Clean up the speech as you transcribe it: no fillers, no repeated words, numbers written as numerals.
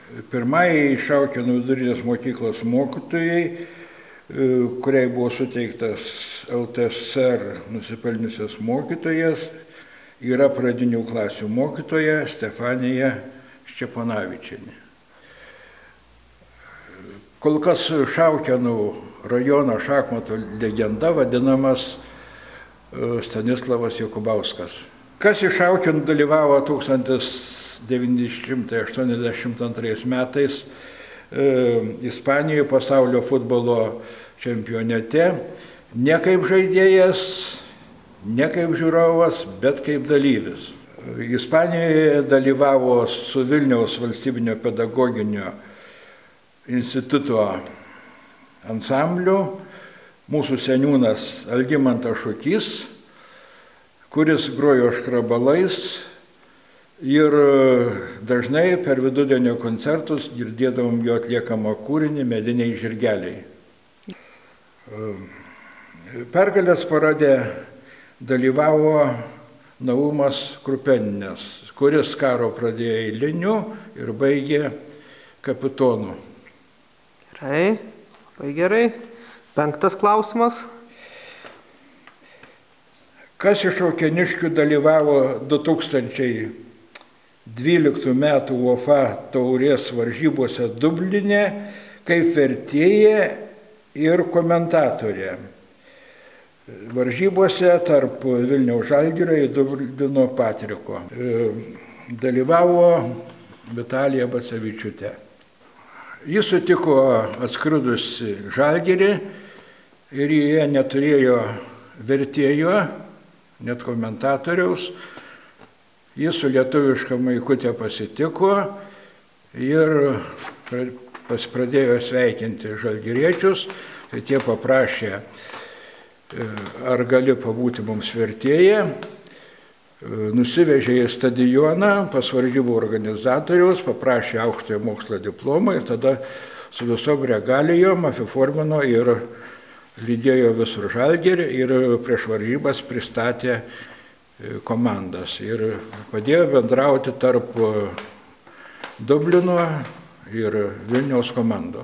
Pirmajai Šaukėnų vidurinės mokyklos mokytojai, kuriai buvo suteiktas LTSR nusipelniusios mokytojas, yra pradinių klasių mokytoja Stefanija Ščeponavičienė. Kol kas Šaukėnų rajono šachmatų legenda vadinamas Stanislavas Jokubauskas. Kas iš Šaukėnų dalyvavo 1982 metais Ispanijoje pasaulio futbolo čempionate, ne kaip žaidėjas, ne kaip žiūrovas, bet kaip dalyvis. Ispanijoje dalyvavo su Vilniaus valstybinio pedagoginio instituto ansambliu mūsų seniūnas Algimantas Šukys, kuris grojo škrabalais ir dažnai per vidudienio koncertus girdėdavom jo atliekamą kūrinį Mediniai žirgeliai. Pergalės parade dalyvavo Naumas Krupeninas, kuris karo pradėjo eiliniu ir baigė kapitonu. Gerai, labai gerai. 5 klausimas. Kas iš šaukėniškių dalyvavo 2012 metų UEFA taurės varžybose Dubline kaip vertėja ir komentatorė? Varžybose tarp Vilniaus Žalgirio ir Dublino Patriko. Dalyvavo Vitalija Bacevičiūtė. Jis sutiko atskridusi Žalgirį ir jie neturėjo vertėjo, net komentatoriaus. Jis su lietuviška maikutė pasitiko ir pradėjo sveikinti žalgiriečius, tai tie paprašė, ar gali pabūti mums vertėja. Nusivežė į stadioną pas varžybų organizatoriaus, paprašė aukštojo mokslo diplomą ir tada su visom regalijom apiformino ir lydėjo visur Žalgirį ir prieš varžybas pristatė komandas ir padėjo bendrauti tarp Dublino ir Vilniaus komandų.